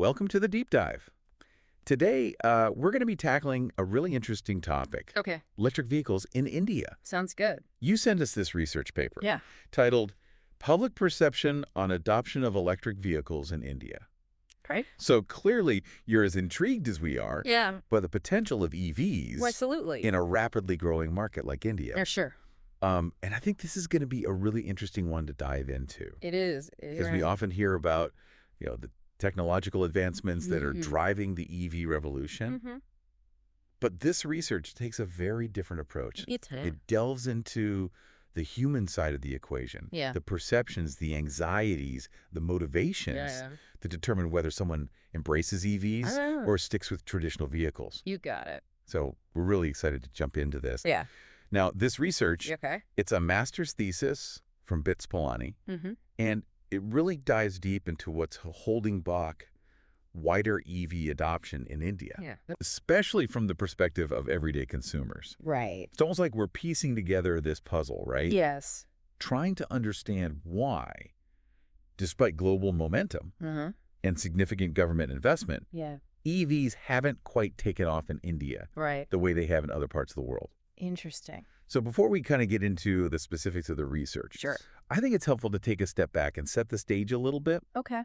welcome to the Deep Dive. Today, we're going to be tackling a really interesting topic. Okay. Electric vehicles in India. Sounds good. You sent us this research paper. Yeah. Titled, Public Perception on Adoption of Electric Vehicles in India. Right. So clearly, you're as intrigued as we are Yeah. by the potential of EVs Well, absolutely. in a rapidly growing market like India. Yeah, sure. And I think this is going to be a really interesting one to dive into. It is. Because we often hear about, the technological advancements that are driving the EV revolution. But this research takes a very different approach. It delves into the human side of the equation, the perceptions, the anxieties, the motivations to determine whether someone embraces EVs or sticks with traditional vehicles. You got it. So we're really excited to jump into this. Yeah. Now, this research, Okay. it's a master's thesis from BITS Pilani, and it really dives deep into what's holding back wider EV adoption in India, especially from the perspective of everyday consumers. Right. It's almost like we're piecing together this puzzle, right? Yes. Trying to understand why, despite global momentum and significant government investment, EVs haven't quite taken off in India the way they have in other parts of the world. Interesting. So before we kind of get into the specifics of the research, I think it's helpful to take a step back and set the stage a little bit. Okay.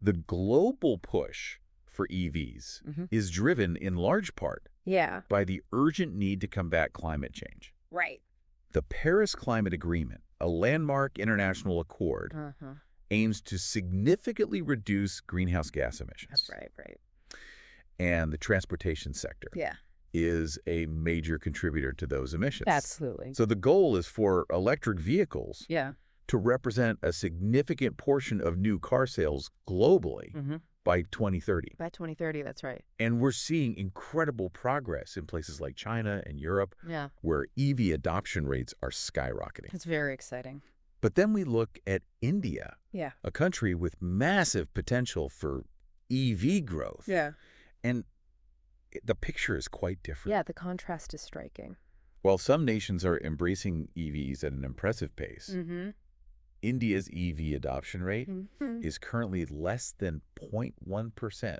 The global push for EVs is driven in large part by the urgent need to combat climate change. Right. The Paris Climate Agreement, a landmark international accord, aims to significantly reduce greenhouse gas emissions. That's right. And the transportation sector is a major contributor to those emissions. Absolutely. So the goal is for electric vehicles to represent a significant portion of new car sales globally by 2030. By 2030, that's right. And we're seeing incredible progress in places like China and Europe where EV adoption rates are skyrocketing. It's very exciting. But then we look at India, a country with massive potential for EV growth. And the picture is quite different. Yeah, the contrast is striking. While some nations are embracing EVs at an impressive pace, India's EV adoption rate is currently less than 0.1%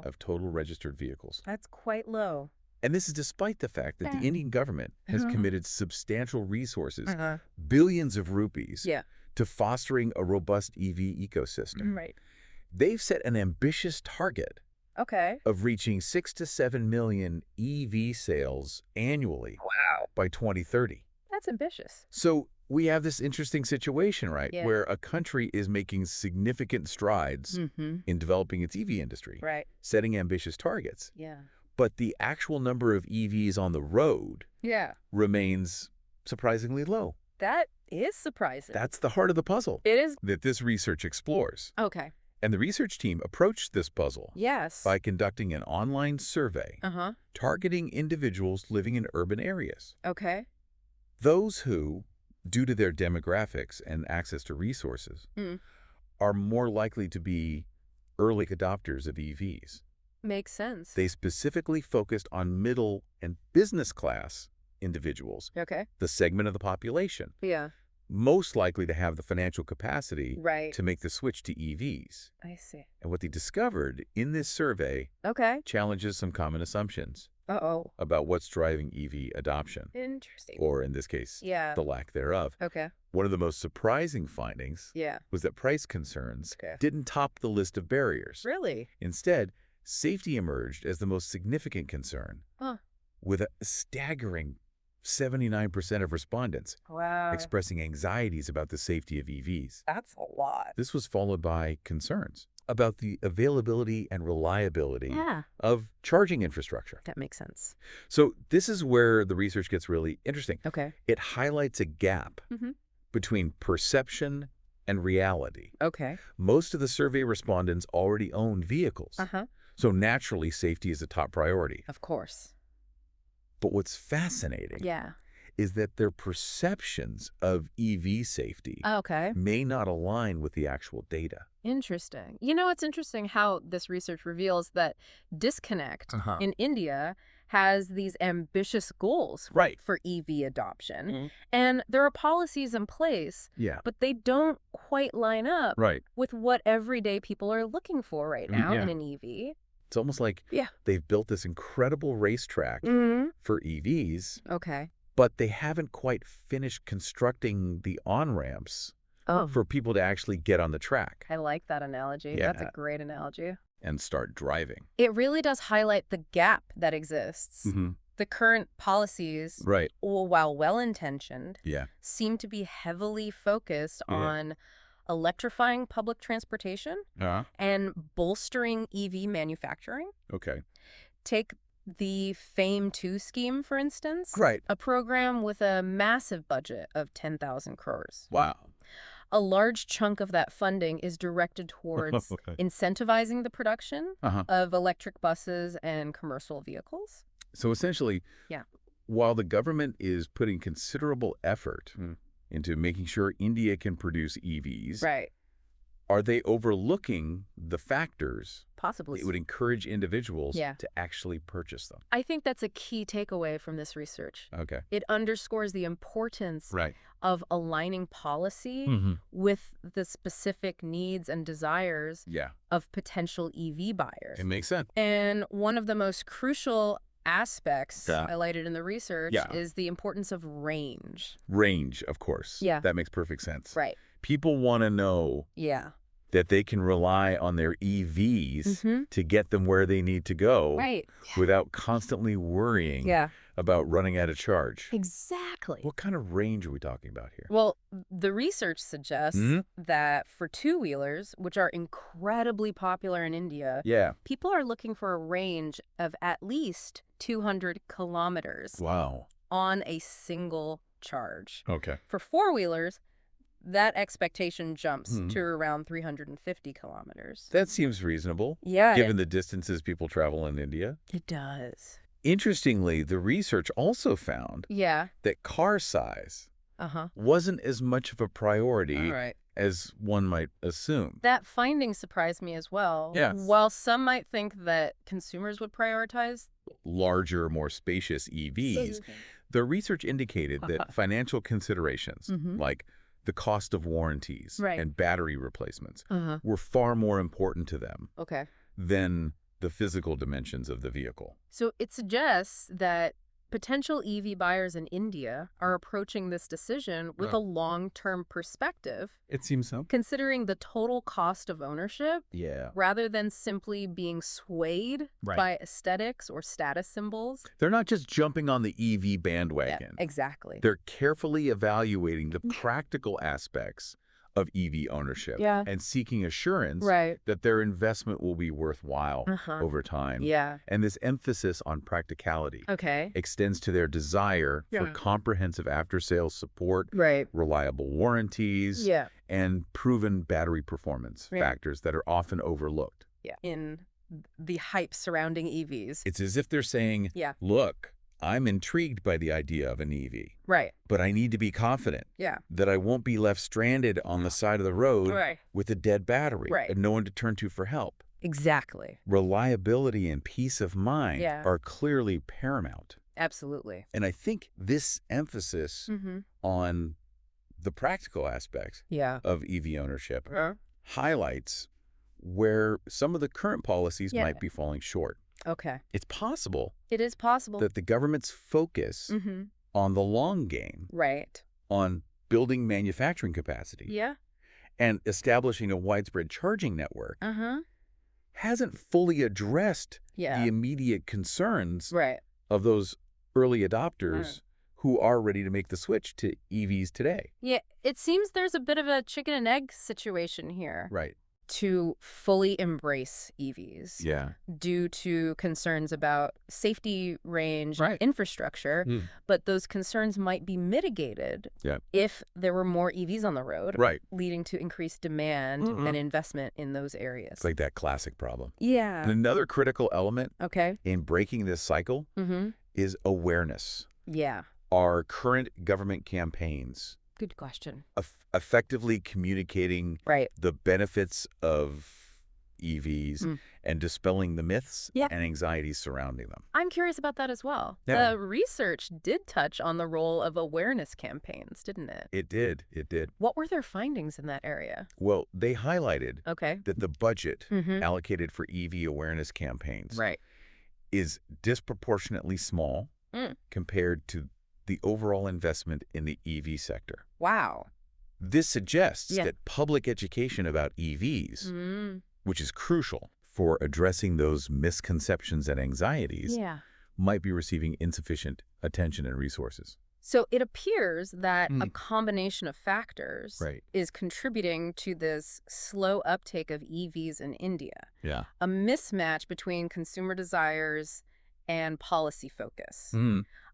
of total registered vehicles. That's quite low. And this is despite the fact that the Indian government has committed substantial resources, billions of rupees, to fostering a robust EV ecosystem. Right. They've set an ambitious target of reaching 6 to 7 million EV sales annually by 2030. That's ambitious. So we have this interesting situation, right, where a country is making significant strides in developing its EV industry, setting ambitious targets. But the actual number of EVs on the road remains surprisingly low. That is surprising. That's the heart of the puzzle. It is. That this research explores. Okay. And the research team approached this puzzle by conducting an online survey targeting individuals living in urban areas. Okay. Those who, due to their demographics and access to resources, are more likely to be early adopters of EVs. Makes sense. They specifically focused on middle and business class individuals, the segment of the population most likely to have the financial capacity to make the switch to EVs. I see. And what they discovered in this survey challenges some common assumptions about what's driving EV adoption. Interesting. Or in this case, the lack thereof. One of the most surprising findings was that price concerns didn't top the list of barriers. Really? Instead, safety emerged as the most significant concern, with a staggering 79% of respondents expressing anxieties about the safety of EVs. That's a lot. This was followed by concerns about the availability and reliability of charging infrastructure. That makes sense. So this is where the research gets really interesting. It highlights a gap between perception and reality. Most of the survey respondents already own vehicles. So naturally, safety is a top priority. Of course. But what's fascinating is that their perceptions of EV safety Okay. may not align with the actual data. Interesting. You know, it's interesting how this research reveals that Disconnect in India has these ambitious goals Right. for EV adoption. And there are policies in place, Yeah. but they don't quite line up Right. with what everyday people are looking for right now in an EV. It's almost like they've built this incredible racetrack for EVs, Okay. but they haven't quite finished constructing the on-ramps for people to actually get on the track. I like that analogy. That's a great analogy. And start driving. It really does highlight the gap that exists. The current policies, Right. while well-intentioned, Yeah. seem to be heavily focused on electrifying public transportation and bolstering EV manufacturing. Okay. Take the FAME 2 scheme, for instance. Right. A program with a massive budget of 10,000 crores. Wow. A large chunk of that funding is directed towards incentivizing the production of electric buses and commercial vehicles. So essentially, while the government is putting considerable effort into making sure India can produce EVs, are they overlooking the factors Possibly. that would encourage individuals to actually purchase them? I think that's a key takeaway from this research. Okay. It underscores the importance of aligning policy with the specific needs and desires of potential EV buyers. It makes sense. And one of the most crucial aspects highlighted in the research is the importance of range. Range, of course. Yeah. That makes perfect sense. Right. People want to know that they can rely on their EVs to get them where they need to go without constantly worrying about running out of charge. Exactly. What kind of range are we talking about here? Well, the research suggests that for two-wheelers, which are incredibly popular in India, people are looking for a range of at least 200 kilometers on a single charge. Okay. For four-wheelers, that expectation jumps to around 350 kilometers. That seems reasonable. Yeah. Given the distances people travel in India. It does. Interestingly, the research also found that car size wasn't as much of a priority as one might assume. That finding surprised me as well. Yeah. While some might think that consumers would prioritize larger, more spacious EVs, the research indicated that financial considerations like the cost of warranties and battery replacements were far more important to them than the physical dimensions of the vehicle. So it suggests that potential EV buyers in India are approaching this decision with a long-term perspective. It seems so. Considering the total cost of ownership rather than simply being swayed by aesthetics or status symbols. They're not just jumping on the EV bandwagon. Exactly. They're carefully evaluating the practical aspects of EV ownership and seeking assurance that their investment will be worthwhile over time. And this emphasis on practicality extends to their desire for comprehensive after-sales support, reliable warranties, and proven battery performance factors that are often overlooked. In the hype surrounding EVs. It's as if they're saying, look, I'm intrigued by the idea of an EV. But I need to be confident that I won't be left stranded on the side of the road with a dead battery and no one to turn to for help. Exactly. Reliability and peace of mind are clearly paramount. Absolutely. And I think this emphasis on the practical aspects of EV ownership highlights where some of the current policies might be falling short. Okay. It's possible. It is possible. That the government's focus on the long game, on building manufacturing capacity, and establishing a widespread charging network, hasn't fully addressed the immediate concerns of those early adopters who are ready to make the switch to EVs today. Yeah, it seems there's a bit of a chicken and egg situation here. To fully embrace EVs due to concerns about safety, range, infrastructure, but those concerns might be mitigated if there were more EVs on the road, leading to increased demand and investment in those areas. It's like that classic problem. Yeah. And another critical element in breaking this cycle is awareness. Are current government campaigns Good question. Effectively communicating Right. the benefits of EVs and dispelling the myths and anxieties surrounding them? I'm curious about that as well. Yeah. The research did touch on the role of awareness campaigns, didn't it? It did. It did. What were their findings in that area? Well, they highlighted that the budget allocated for EV awareness campaigns is disproportionately small compared to the overall investment in the EV sector. Wow. This suggests that public education about EVs, which is crucial for addressing those misconceptions and anxieties, might be receiving insufficient attention and resources. So it appears that a combination of factors is contributing to this slow uptake of EVs in India. Yeah. A mismatch between consumer desires and policy focus.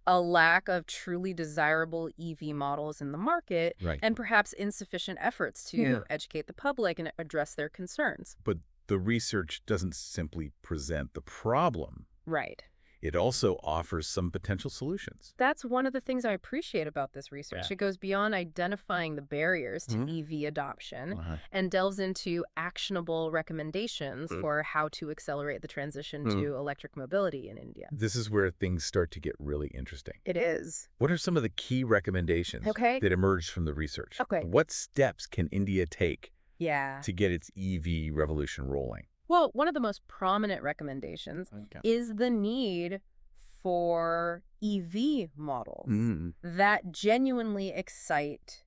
A lack of truly desirable EV models in the market, and perhaps insufficient efforts to educate the public and address their concerns. But the research doesn't simply present the problem. Right. It also offers some potential solutions. That's one of the things I appreciate about this research. It goes beyond identifying the barriers to EV adoption and delves into actionable recommendations for how to accelerate the transition to electric mobility in India. This is where things start to get really interesting. It is. What are some of the key recommendations that emerged from the research? What steps can India take to get its EV revolution rolling? Well, one of the most prominent recommendations is the need for EV models that genuinely excite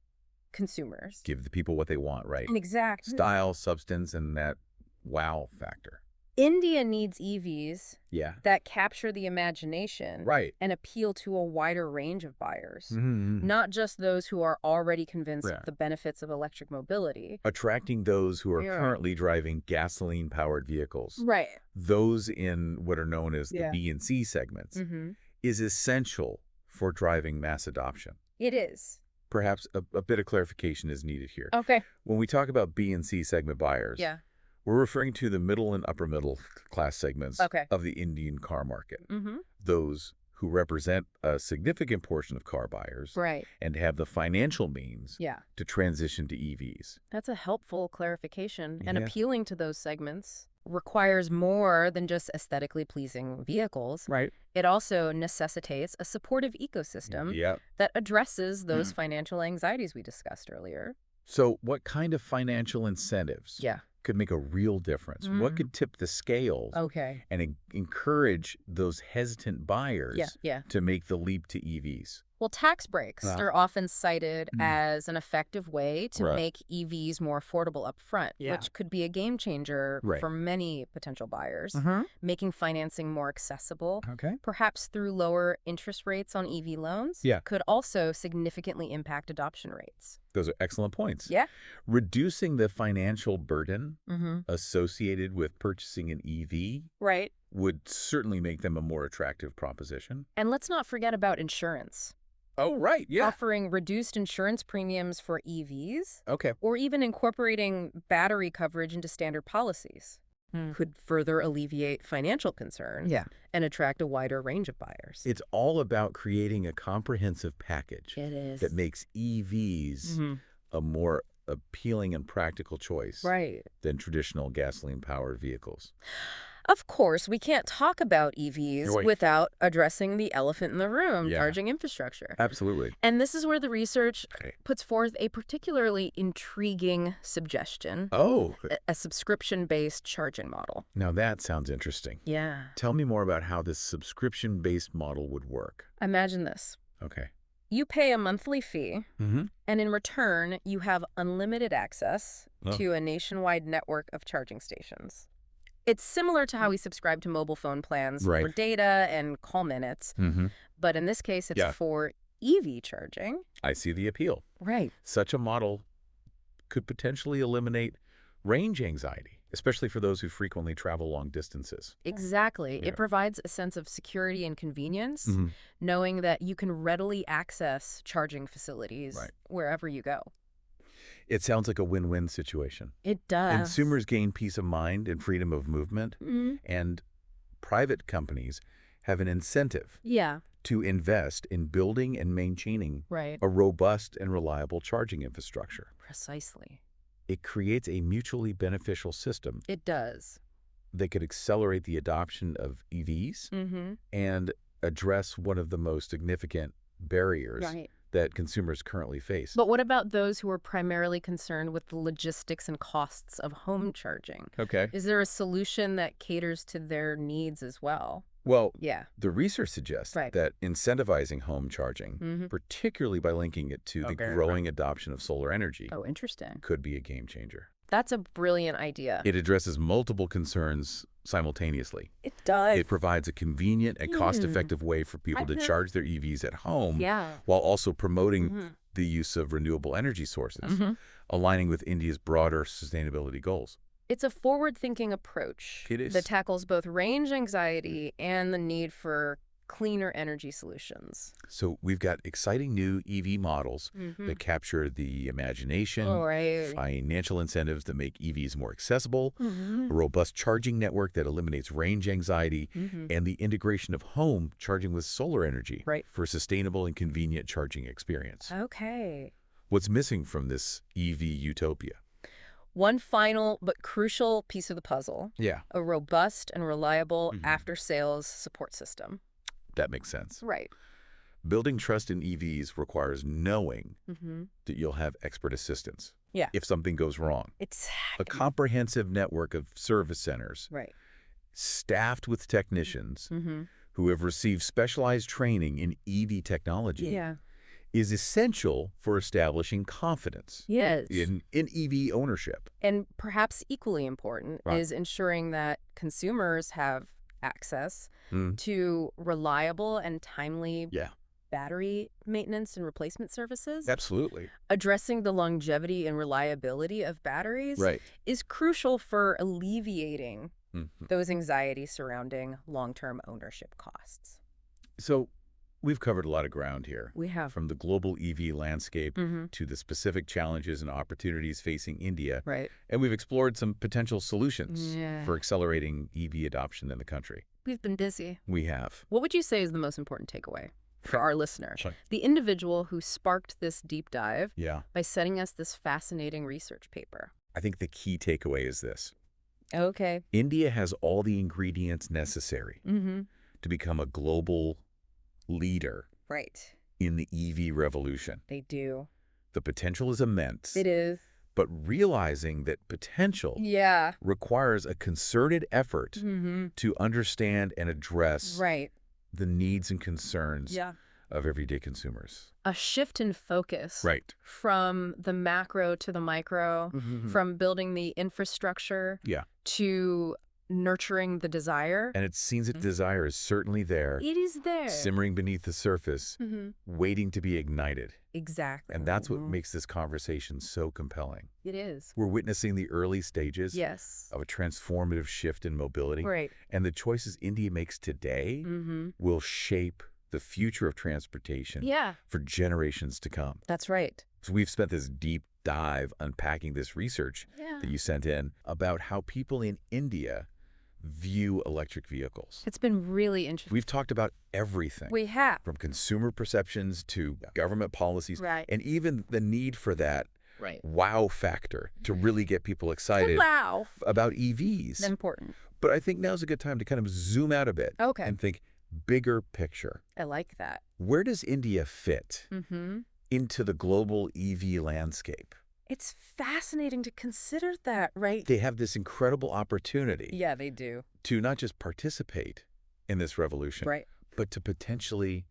consumers. Give the people what they want, right? Exactly. Style, substance, and that wow factor. India needs EVs that capture the imagination and appeal to a wider range of buyers, not just those who are already convinced of the benefits of electric mobility. Attracting those who are currently driving gasoline-powered vehicles, those in what are known as the B and C segments, is essential for driving mass adoption. It is. Perhaps a bit of clarification is needed here. Okay. When we talk about B and C segment buyers, we're referring to the middle and upper middle class segments of the Indian car market. Those who represent a significant portion of car buyers and have the financial means to transition to EVs. That's a helpful clarification. And appealing to those segments requires more than just aesthetically pleasing vehicles. It also necessitates a supportive ecosystem that addresses those financial anxieties we discussed earlier. So what kind of financial incentives could make a real difference? What could tip the scales and encourage those hesitant buyers to make the leap to EVs? Well, tax breaks are often cited as an effective way to make EVs more affordable up front, which could be a game changer for many potential buyers, making financing more accessible, perhaps through lower interest rates on EV loans, could also significantly impact adoption rates. Those are excellent points. Reducing the financial burden associated with purchasing an EV would certainly make them a more attractive proposition. And let's not forget about insurance. Oh, right, Offering reduced insurance premiums for EVs, or even incorporating battery coverage into standard policies could further alleviate financial concerns and attract a wider range of buyers. It's all about creating a comprehensive package that makes EVs a more appealing and practical choice than traditional gasoline-powered vehicles. Of course, we can't talk about EVs without addressing the elephant in the room, charging infrastructure. Absolutely. And this is where the research puts forth a particularly intriguing suggestion. A subscription-based charging model. Now that sounds interesting. Tell me more about how this subscription-based model would work. Imagine this. Okay. You pay a monthly fee, and in return, you have unlimited access to a nationwide network of charging stations. It's similar to how we subscribe to mobile phone plans for data and call minutes, but in this case, it's for EV charging. I see the appeal. Right. Such a model could potentially eliminate range anxiety, especially for those who frequently travel long distances. Exactly. It provides a sense of security and convenience, knowing that you can readily access charging facilities wherever you go. It sounds like a win-win situation. It does. Consumers gain peace of mind and freedom of movement, and private companies have an incentive to invest in building and maintaining Right. a robust and reliable charging infrastructure. Precisely. It creates a mutually beneficial system It does. that could accelerate the adoption of EVs and address one of the most significant barriers that consumers currently face. But what about those who are primarily concerned with the logistics and costs of home charging? Okay. Is there a solution that caters to their needs as well? Well, Yeah. the research suggests that incentivizing home charging, particularly by linking it to the growing adoption of solar energy, Oh, interesting. could be a game changer. That's a brilliant idea. It addresses multiple concerns simultaneously. It does. It provides a convenient and cost-effective way for people to charge their EVs at home while also promoting the use of renewable energy sources, aligning with India's broader sustainability goals. It's a forward-thinking approach that tackles both range anxiety and the need for cleaner energy solutions. So we've got exciting new EV models that capture the imagination, financial incentives that make EVs more accessible, a robust charging network that eliminates range anxiety, and the integration of home charging with solar energy for a sustainable and convenient charging experience. Okay. What's missing from this EV utopia? One final but crucial piece of the puzzle. Yeah. A robust and reliable after-sales support system. That makes sense. Right. Building trust in EVs requires knowing that you'll have expert assistance if something goes wrong. Exactly. A comprehensive network of service centers staffed with technicians who have received specialized training in EV technology is essential for establishing confidence in EV ownership. And perhaps equally important is ensuring that consumers have access to reliable and timely battery maintenance and replacement services. Absolutely. Addressing the longevity and reliability of batteries is crucial for alleviating those anxieties surrounding long-term ownership costs. So we've covered a lot of ground here. We have. From the global EV landscape to the specific challenges and opportunities facing India. Right. And we've explored some potential solutions for accelerating EV adoption in the country. We've been busy. We have. What would you say is the most important takeaway for our listener? The individual who sparked this deep dive by sending us this fascinating research paper. I think the key takeaway is this. Okay. India has all the ingredients necessary to become a global leader in the EV revolution. They do. The potential is immense. It is. But realizing that potential requires a concerted effort to understand and address the needs and concerns of everyday consumers. A shift in focus from the macro to the micro, from building the infrastructure to nurturing the desire. And it seems that desire is certainly there. It is there. Simmering beneath the surface, waiting to be ignited. Exactly. And that's what makes this conversation so compelling. It is. We're witnessing the early stages of a transformative shift in mobility. And the choices India makes today will shape the future of transportation for generations to come. That's right. So we've spent this deep dive unpacking this research that you sent in about how people in India view electric vehicles. It's been really interesting. We've talked about everything. We have. From consumer perceptions to government policies, and even the need for that wow factor to really get people excited about EVs. Important. But I think now's a good time to kind of zoom out a bit and think bigger picture. I like that. Where does India fit into the global EV landscape? It's fascinating to consider that, right? They have this incredible opportunity. Yeah, they do. To not just participate in this revolution, but to potentially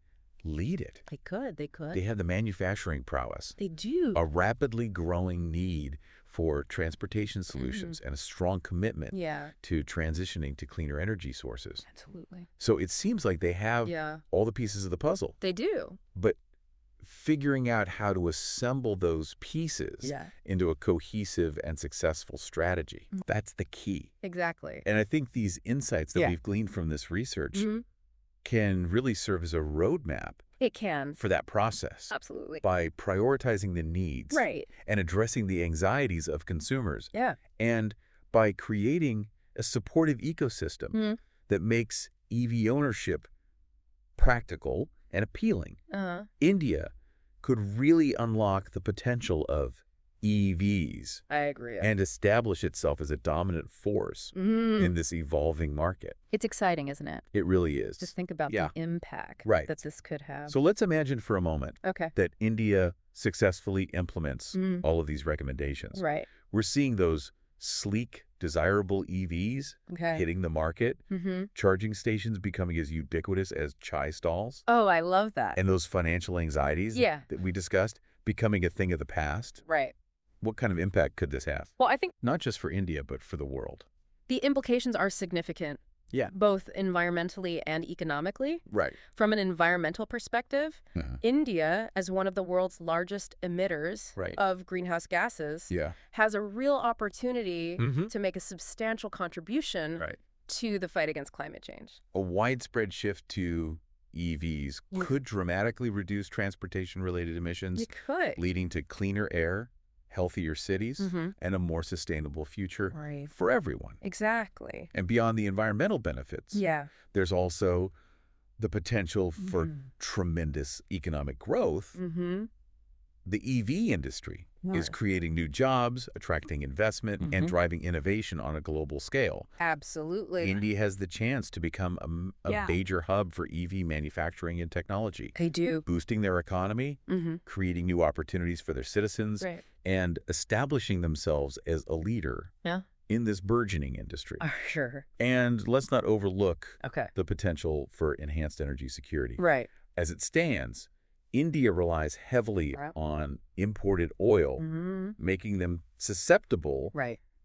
lead it. They could. They have the manufacturing prowess. They do. A rapidly growing need for transportation solutions and a strong commitment to transitioning to cleaner energy sources. Absolutely. So it seems like they have all the pieces of the puzzle. They do. But figuring out how to assemble those pieces into a cohesive and successful strategy, that's the key. Exactly. And I think these insights that we've gleaned from this research can really serve as a roadmap. It can. For that process. Absolutely. By prioritizing the needs and addressing the anxieties of consumers. And by creating a supportive ecosystem that makes EV ownership practical and appealing, India could really unlock the potential of EVs. I agree. And establish itself as a dominant force in this evolving market. It's exciting, isn't it? It really is. Just think about the impact that this could have. So let's imagine for a moment that India successfully implements all of these recommendations. Right. We're seeing those sleek, desirable EVs hitting the market, charging stations becoming as ubiquitous as chai stalls. Oh, I love that. And those financial anxieties that we discussed becoming a thing of the past. Right. What kind of impact could this have? Well, I think not just for India, but for the world. The implications are significant. Yeah. Both environmentally and economically. Right. From an environmental perspective, India, as one of the world's largest emitters of greenhouse gases, has a real opportunity to make a substantial contribution to the fight against climate change. A widespread shift to EVs could dramatically reduce transportation-related emissions, It could. leading to cleaner air, healthier cities, and a more sustainable future for everyone. Exactly. And beyond the environmental benefits, there's also the potential for tremendous economic growth. The EV industry is creating new jobs, attracting investment, and driving innovation on a global scale. Absolutely. India has the chance to become a major hub for EV manufacturing and technology. They do. Boosting their economy, creating new opportunities for their citizens, and establishing themselves as a leader in this burgeoning industry. Sure. And let's not overlook the potential for enhanced energy security. Right. As it stands, India relies heavily on imported oil, making them susceptible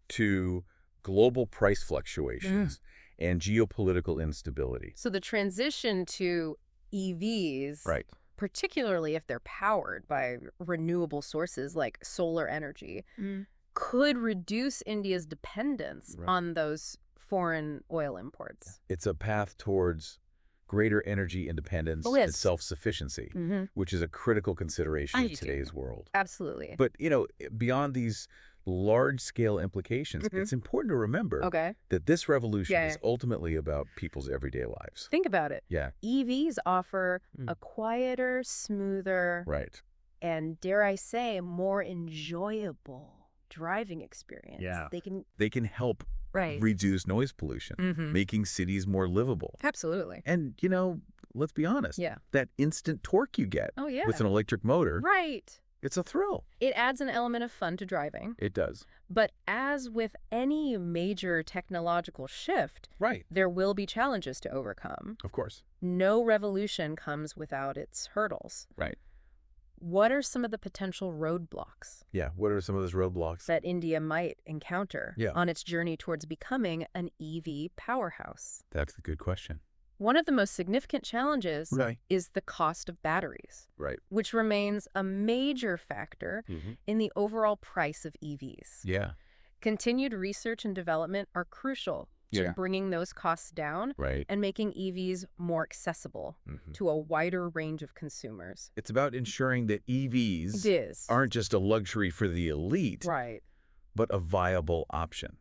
to global price fluctuations and geopolitical instability. So the transition to EVs, particularly if they're powered by renewable sources like solar energy, could reduce India's dependence on those foreign oil imports. It's a path towards greater energy independence and self-sufficiency, which is a critical consideration in today's world. Absolutely. But, you know, beyond these large-scale implications, it's important to remember that this revolution is ultimately about people's everyday lives. Think about it. Yeah. EVs offer a quieter, smoother, and, dare I say, more enjoyable driving experience. Yeah. They can help reduce noise pollution, making cities more livable. Absolutely. And, you know, let's be honest, that instant torque you get with an electric motor, it's a thrill. It adds an element of fun to driving. It does. But as with any major technological shift, there will be challenges to overcome. Of course. No revolution comes without its hurdles. Right. What are some of the potential roadblocks? Yeah, what are some of those roadblocks that India might encounter on its journey towards becoming an EV powerhouse? That's a good question. One of the most significant challenges is the cost of batteries, which remains a major factor in the overall price of EVs. Yeah. Continued research and development are crucial to bringing those costs down and making EVs more accessible to a wider range of consumers. It's about ensuring that EVs aren't just a luxury for the elite, but a viable option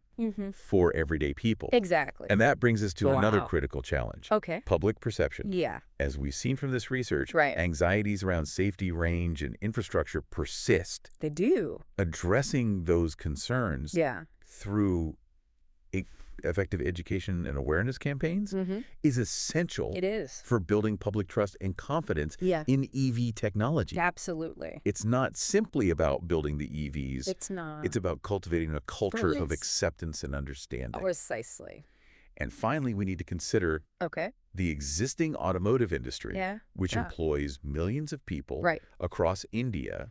for everyday people. Exactly. And that brings us to another critical challenge. Public perception. Yeah. As we've seen from this research, anxieties around safety, range, and infrastructure persist. They do. Addressing those concerns through effective education and awareness campaigns is essential for building public trust and confidence in EV technology. Absolutely. It's not simply about building the EVs. It's not. It's about cultivating a culture of acceptance and understanding. Precisely. And finally, we need to consider the existing automotive industry, which employs millions of people across India.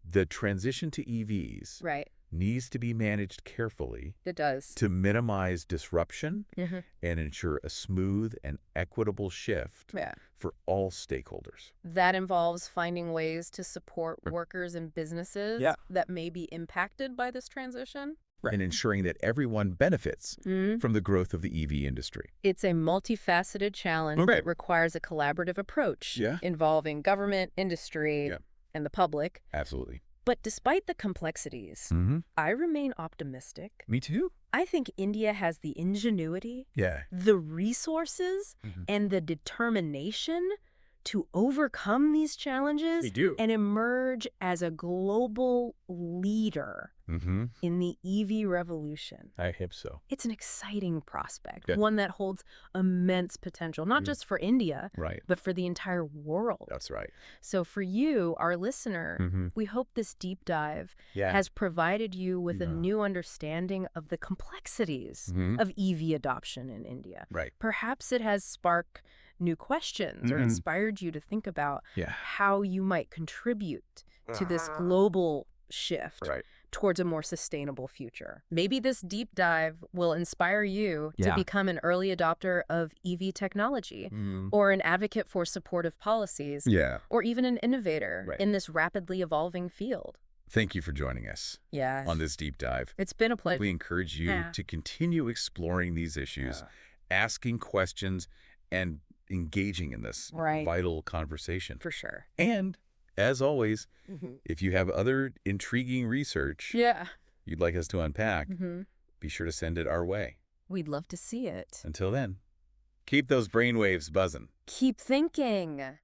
The transition to EVs needs to be managed carefully. It does. To minimize disruption and ensure a smooth and equitable shift for all stakeholders. That involves finding ways to support workers and businesses that may be impacted by this transition. And ensuring that everyone benefits from the growth of the EV industry. It's a multifaceted challenge that requires a collaborative approach involving government, industry, and the public. Absolutely. But despite the complexities, I remain optimistic. Me too. I think India has the ingenuity, the resources, and the determination to overcome these challenges They do. and emerge as a global leader in the EV revolution. I hope so. It's an exciting prospect, one that holds immense potential, not just for India, but for the entire world. That's right. So for you, our listener, we hope this deep dive has provided you with a new understanding of the complexities of EV adoption in India. Right. Perhaps it has sparked new questions or inspired you to think about how you might contribute to this global shift towards a more sustainable future. Maybe this deep dive will inspire you to become an early adopter of EV technology or an advocate for supportive policies or even an innovator in this rapidly evolving field. Thank you for joining us on this deep dive. It's been a pleasure. We encourage you to continue exploring these issues, asking questions, and engaging in this vital conversation. For sure. And as always, if you have other intriguing research you'd like us to unpack, be sure to send it our way. We'd love to see it. Until then, keep those brainwaves buzzing. Keep thinking.